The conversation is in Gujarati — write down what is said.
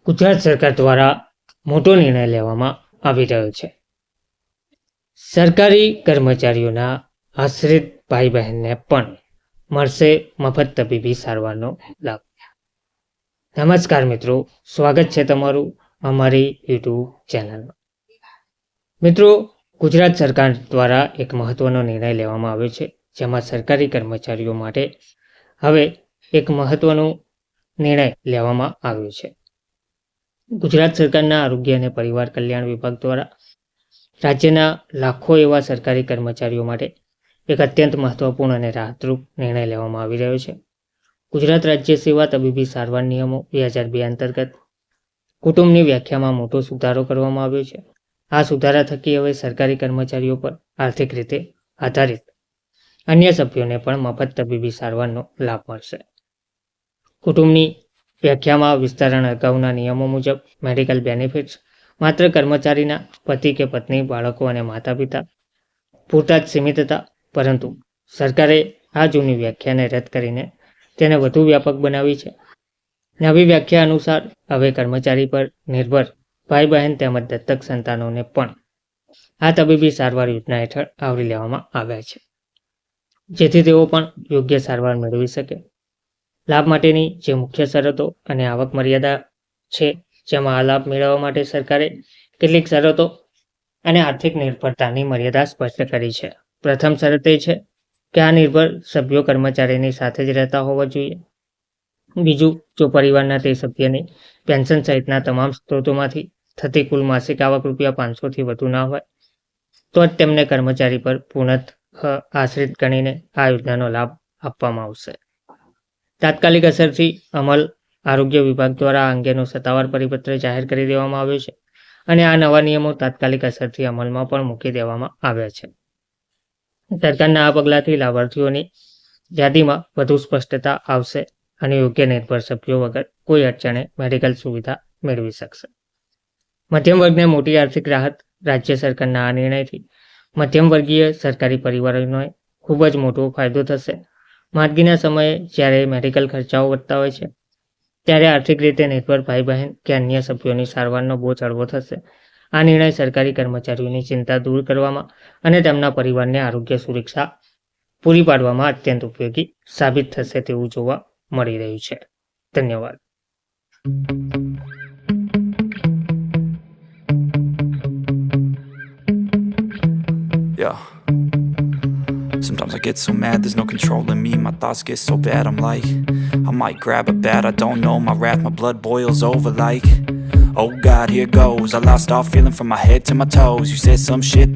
ગુજરાત સરકાર દ્વારા મોટો નિર્ણય લેવામાં આવી રહ્યો છે. સરકારી કર્મચારીઓના આશ્રિત ભાઈ બહેનને પણ મળશે મફત તબીબી સારવારનો લાભ. નમસ્કાર મિત્રો, સ્વાગત છે તમારું અમારી યુટ્યુબ ચેનલમાં. મિત્રો, ગુજરાત સરકાર દ્વારા એક મહત્વનો નિર્ણય લેવામાં આવ્યો છે, જેમાં સરકારી કર્મચારીઓ માટે હવે એક મહત્વનો નિર્ણય લેવામાં આવ્યો છે. ગુજરાત સરકારના આરોગ્ય અને પરિવાર કલ્યાણ વિભાગ દ્વારા રાજ્યના લાખો એવા સરકારી કર્મચારીઓ માટે એક અત્યંત મહત્વપૂર્ણ અને રાહતરૂપ નિર્ણય લેવામાં આવી રહ્યો છે. ગુજરાત રાજ્ય સેવા તબીબી સારવાર નિયમો 2002 અંતર્ગત કુટુંબની વ્યાખ્યામાં મોટો સુધારો કરવામાં આવ્યો છે. આ સુધારા થકી હવે સરકારી કર્મચારીઓ પર આર્થિક રીતે આધારિત અન્ય સભ્યોને પણ મફત તબીબી સારવારનો લાભ મળશે. કુટુંબની વ્યાખ્યામાં વિસ્તરણ અગાઉના નિયમો મુજબ મેડિકલ બેનિફિટ્સ માત્ર કર્મચારીના પતિ કે પત્ની, બાળકો અને માતા પિતા પૂરતા જ સીમિત હતા, પરંતુ સરકારે આ જૂની વ્યાખ્યાને રદ કરીને તેને વધુ વ્યાપક બનાવી છે. નવી વ્યાખ્યા અનુસાર હવે કર્મચારી પર નિર્ભર ભાઈ બહેન તેમજ દત્તક સંતાનોને પણ આ તબીબી સારવાર યોજના હેઠળ આવરી લેવામાં આવ્યા છે, જેથી તેઓ પણ યોગ્ય સારવાર મેળવી શકે. લાભ માટેની જે મુખ્ય શરતો અને આવક મર્યાદા છે, જેમાં આ લાભ મેળવવા માટે સરકારે કેટલીક શરતો અને આર્થિક નિર્ભરતાની મર્યાદા સ્પષ્ટ કરી છે. પ્રથમ શરત એ છે કે આ નિર્ભર સભ્યો કર્મચારીની સાથે જ રહેતા હોવા જોઈએ. બીજું, જો પરિવારના તે સભ્યની પેન્શન સહિતના તમામ સ્ત્રોતોમાંથી થતી કુલ માસિક આવક ₹500 થી વધુ ના હોય, તો જ તેમને કર્મચારી પર પૂર્ણતઃ આશ્રિત ગણીને આ યોજનાનો લાભ આપવામાં આવશે. તાત્કાલિક અસરથી અમલ આરોગ્ય વિભાગ દ્વારા આ અંગેનો સત્તાવાર પરિપત્ર જાહેર કરી દેવામાં આવ્યો છે અને આ નવા નિયમો તાત્કાલિક અસરથી અમલમાં પણ મૂકી દેવામાં આવ્યા છે. સરકારના આ પગલાંથી લાભાર્થીઓની યાદીમાં વધુ સ્પષ્ટતા આવશે અને યોગ્ય નિર્ભર સભ્યો વગર કોઈ અડચણે મેડિકલ સુવિધા મેળવી શકશે. મધ્યમ વર્ગને મોટી આર્થિક રાહત. રાજ્ય સરકારના આ નિર્ણયથી મધ્યમ વર્ગીય સરકારી પરિવારોને ખૂબ જ મોટો ફાયદો થશે. માંદગીના સમયે જ્યારે મેડિકલ ખર્ચાઓ વધતા હોય છે, ત્યારે આર્થિક રીતે નિર્ભર ભાઈ બહેન કે અન્ય સભ્યોની સારવારનો બોજ હળવો થશે. આ નિર્ણય સરકારી કર્મચારીઓની ચિંતા દૂર કરવામાં અને તેમના પરિવારને આરોગ્ય સુરક્ષા પૂરી પાડવામાં અત્યંત ઉપયોગી સાબિત થશે તેવું જોવા મળી રહ્યું છે. ધન્યવાદ. Yeah. Sometimes I get so mad, there's no controlling me. My thoughts get so bad, I'm like, I might grab a bat, I don't know. My wrath, my blood boils over like, oh God, here goes. I lost all feeling from my head to my toes. You said some shit